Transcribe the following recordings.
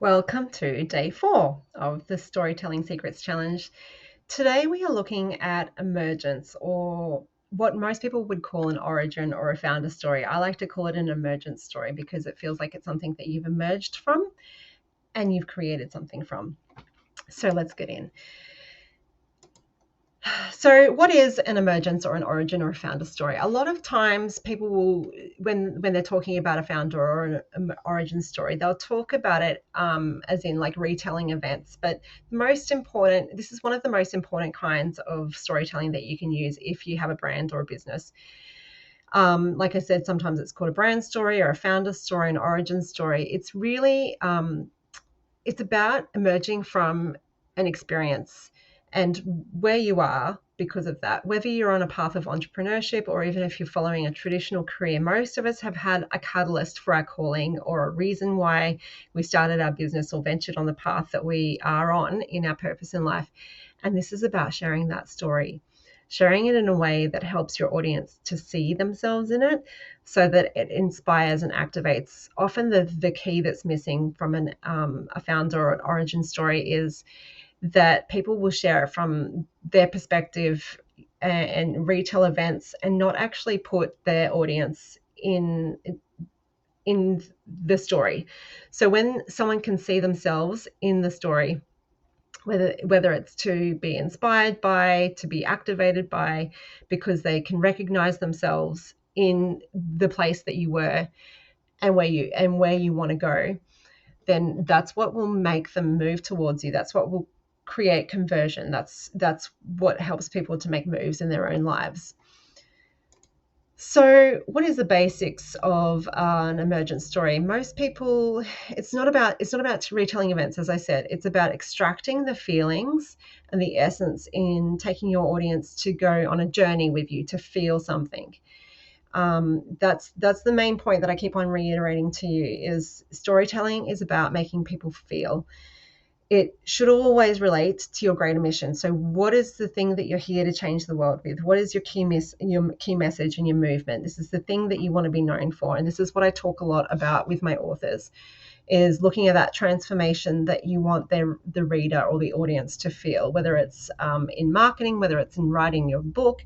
Welcome to day 4 of the Storytelling Secrets Challenge. Today we are looking at emergence, or what most people would call an origin or a founder story. I like to call it an emergence story because it feels like it's something that you've emerged from and you've created something from. So let's get in. So what is an emergence or an origin or a founder story? A lot of times people will, when they're talking about a founder or an origin story, they'll talk about it as in like retelling events. But this is one of the most important kinds of storytelling that you can use if you have a brand or a business. Like I said, sometimes it's called a brand story or a founder story, an origin story. It's really, it's about emerging from an experience and where you are because of that. Whether you're on a path of entrepreneurship or even if you're following a traditional career, most of us have had a catalyst for our calling or a reason why we started our business or ventured on the path that we are on in our purpose in life. And this is about sharing that story, sharing it in a way that helps your audience to see themselves in it so that it inspires and activates. Often the key that's missing from a founder or an origin story is that people will share it from their perspective and retell events and not actually put their audience in the story. So when someone can see themselves in the story, whether it's to be inspired by, to be activated by, because they can recognize themselves in the place that you were and where you want to go, then that's what will make them move towards you. That's what will create conversion. That's what helps people to make moves in their own lives. So what is the basics of an emergent story? Most people, it's not about retelling events, as I said. It's about extracting the feelings and the essence in taking your audience to go on a journey with you, to feel something. That's the main point that I keep on reiterating to you is storytelling is about making people feel. It should always relate to your greater mission. So what is the thing that you're here to change the world with? What is your key message and your movement? This is the thing that you want to be known for. And this is what I talk a lot about with my authors, is looking at that transformation that you want the reader or the audience to feel, whether it's in marketing, whether it's in writing your book.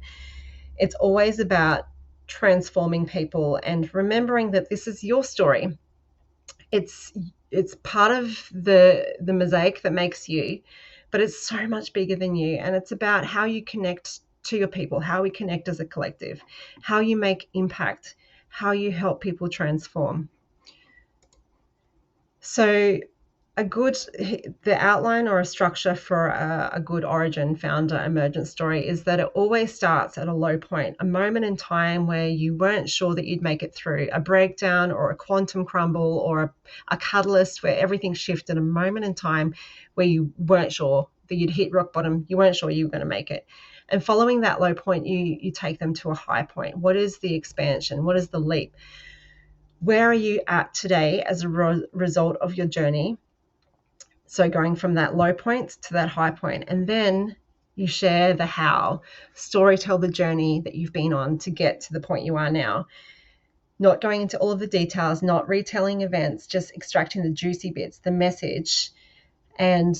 It's always about transforming people and remembering that this is your story. It's part of the mosaic that makes you, but it's so much bigger than you. And it's about how you connect to your people, how we connect as a collective, how you make impact, how you help people transform. So the outline or a structure for a good origin, founder, emergent story is that it always starts at a low point, a moment in time where you weren't sure that you'd make it through, a breakdown or a quantum crumble or a catalyst where everything shifted, a moment in time where you weren't sure that you'd hit rock bottom, you weren't sure you were going to make it. And following that low point, you take them to a high point. What is the expansion? What is the leap? Where are you at today as a result of your journey? So going from that low point to that high point, and then you share the how, tell the journey that you've been on to get to the point you are now. Not going into all of the details, not retelling events, just extracting the juicy bits, the message, and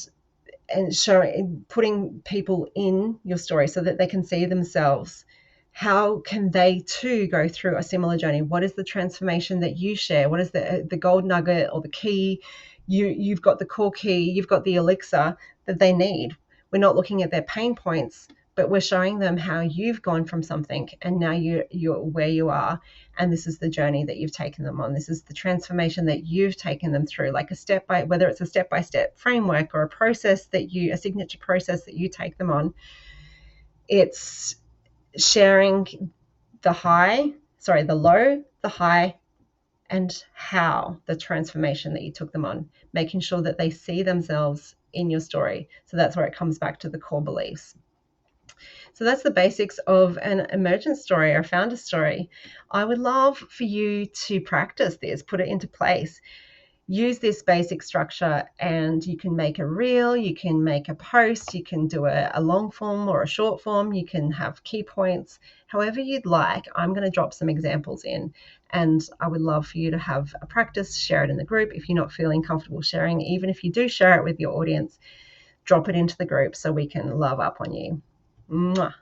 showing, putting people in your story so that they can see themselves. How can they too go through a similar journey? What is the transformation that you share? What is the gold nugget or the key? You've got the core key, you've got the elixir that they need. We're not looking at their pain points, but we're showing them how you've gone from something and now you're where you are, and this is the journey that you've taken them on. This is the transformation that you've taken them through, like whether it's a step-by-step framework or a signature process that you take them on. It's sharing the low, the high, and how the transformation that you took them on, making sure that they see themselves in your story. So that's where it comes back to the core beliefs. So that's the basics of an emergent story or a founder story. I would love for you to practice this, put it into place. Use this basic structure, and you can make a reel, you can make a post, you can do a long form or a short form, you can have key points, however you'd like. I'm going to drop some examples in, And I would love for you to have a practice, share it in the group. If you're not feeling comfortable sharing, even if you do share it with your audience, drop it into the group so we can love up on you. Mwah.